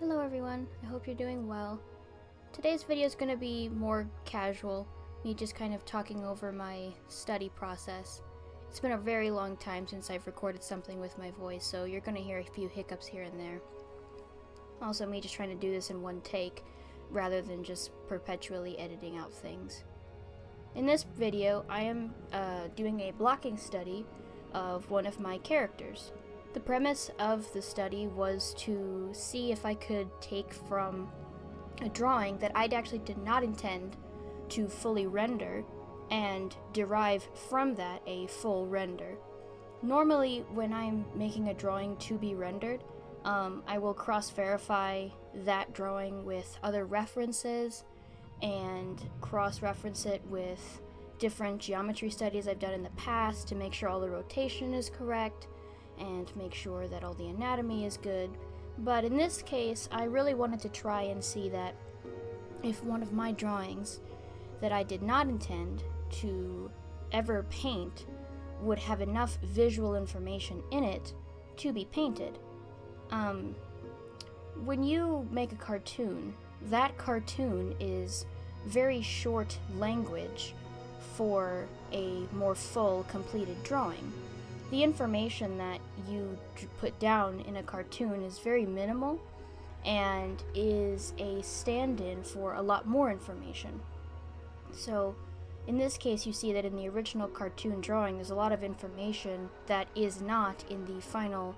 Hello everyone, I hope you're doing well. Today's video is going to be more casual, me just kind of talking over my study process. It's been a very long time since I've recorded something with my voice, so you're going to hear a few hiccups here and there. Also me just trying to do this in one take, rather than just perpetually editing out things. In this video, I am doing a blocking study of one of my characters. The premise of the study was to see if I could take from a drawing that I actually did not intend to fully render and derive from that a full render. Normally, when I'm making a drawing to be rendered, I will cross-verify that drawing with other references and cross-reference it with different geometry studies I've done in the past to make sure all the rotation is correct and make sure that all the anatomy is good. But in this case, I really wanted to try and see that if one of my drawings that I did not intend to ever paint would have enough visual information in it to be painted. When you make a cartoon, that cartoon is very short language for a more full, completed drawing. The information that you put down in a cartoon is very minimal and is a stand-in for a lot more information. So in this case, you see that in the original cartoon drawing there's a lot of information that is not in the final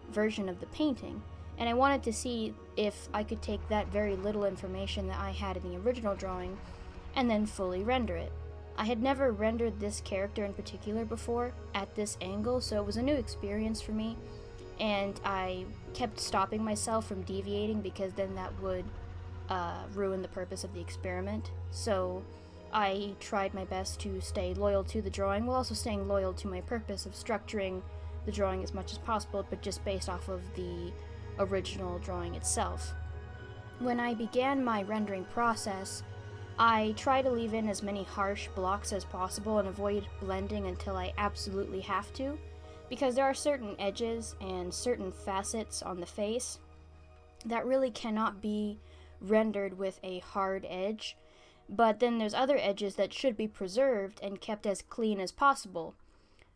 version of the painting, and I wanted to see if I could take that very little information that I had in the original drawing and then fully render it. I had never rendered this character in particular before at this angle, so it was a new experience for me, and I kept stopping myself from deviating because then that would ruin the purpose of the experiment. So I tried my best to stay loyal to the drawing while also staying loyal to my purpose of structuring the drawing as much as possible, but just based off of the original drawing itself. When I began my rendering process, I try to leave in as many harsh blocks as possible and avoid blending until I absolutely have to, because there are certain edges and certain facets on the face that really cannot be rendered with a hard edge, but then there's other edges that should be preserved and kept as clean as possible.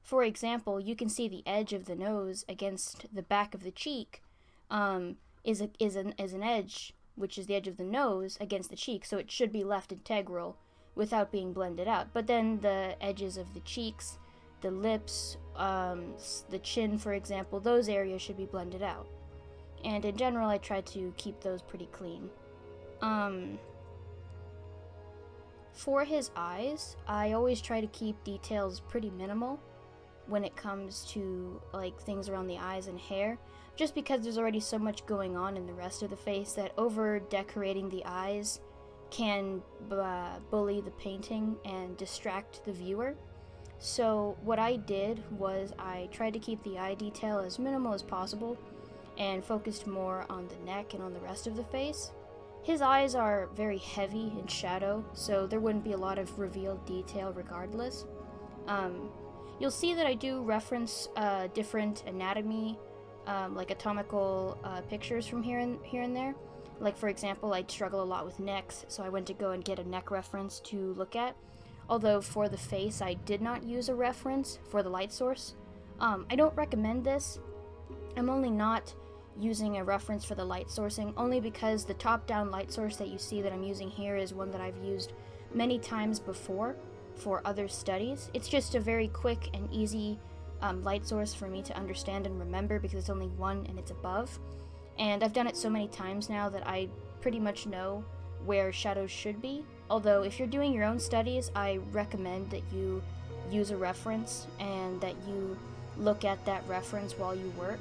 For example, you can see the edge of the nose against the back of the cheek is an edge, which is the edge of the nose against the cheek, so it should be left integral without being blended out. But then the edges of the cheeks, the lips, the chin, for example, those areas should be blended out. And in general, I try to keep those pretty clean. For his eyes, I always try to keep details pretty minimal when it comes to like things around the eyes and hair, just because there's already so much going on in the rest of the face that over decorating the eyes can bully the painting and distract the viewer. So what I did was I tried to keep the eye detail as minimal as possible and focused more on the neck and on the rest of the face. His eyes are very heavy in shadow, so there wouldn't be a lot of revealed detail regardless. You'll see that I do reference different anatomy, like anatomical pictures from here and there. Like, for example, I struggle a lot with necks, so I went to go and get a neck reference to look at. Although for the face, I did not use a reference for the light source. I don't recommend this. I'm only not using a reference for the light sourcing, only because the top-down light source that you see that I'm using here is one that I've used many times before for other studies. It's just a very quick and easy light source for me to understand and remember because it's only one and it's above. And I've done it so many times now that I pretty much know where shadows should be. Although if you're doing your own studies, I recommend that you use a reference and that you look at that reference while you work.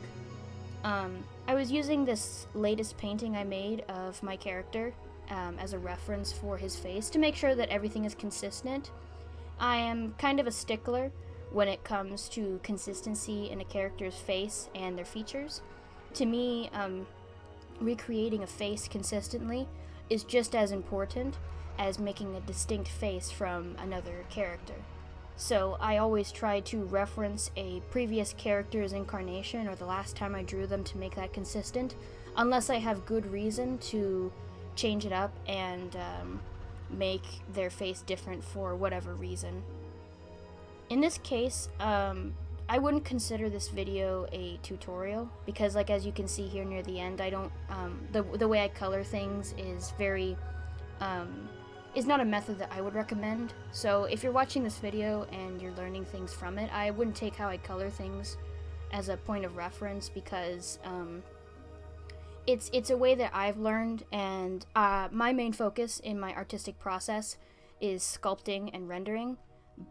I was using this latest painting I made of my character as a reference for his face to make sure that everything is consistent. I am kind of a stickler when it comes to consistency in a character's face and their features. To me, recreating a face consistently is just as important as making a distinct face from another character. So I always try to reference a previous character's incarnation or the last time I drew them to make that consistent. unless I have good reason to change it up and make their face different for whatever reason. In this case, I wouldn't consider this video a tutorial because, like, as you can see here near the end, I don't, the way I color things is very, is not a method that I would recommend. So if you're watching this video and you're learning things from it, I wouldn't take how I color things as a point of reference because, it's a way that I've learned, and my main focus in my artistic process is sculpting and rendering,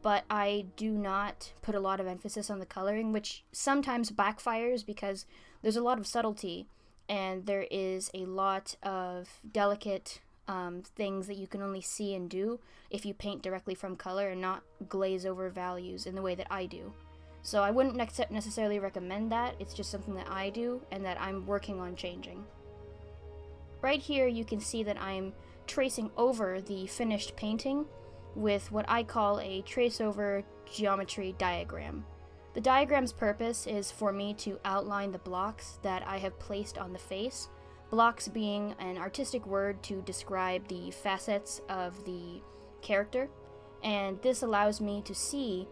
but I do not put a lot of emphasis on the coloring, which sometimes backfires because there's a lot of subtlety and there is a lot of delicate things that you can only see and do if you paint directly from color and not glaze over values in the way that I do. So I wouldn't necessarily recommend that. It's just something that I do and that I'm working on changing. Right here you can see that I'm tracing over the finished painting with what I call a trace over geometry diagram. The diagram's purpose is for me to outline the blocks that I have placed on the face, blocks being an artistic word to describe the facets of the character, and this allows me to see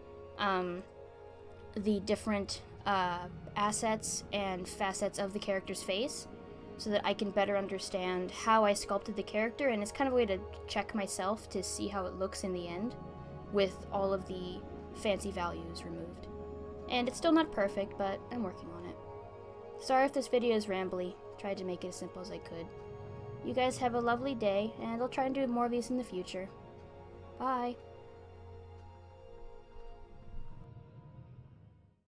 the different assets and facets of the character's face so that I can better understand how I sculpted the character, and it's kind of a way to check myself to see how it looks in the end with all of the fancy values removed. And it's still not perfect, but I'm working on it. Sorry if this video is rambly. Tried to make it as simple as I could. You guys have a lovely day, and I'll try and do more of these in the future. Bye!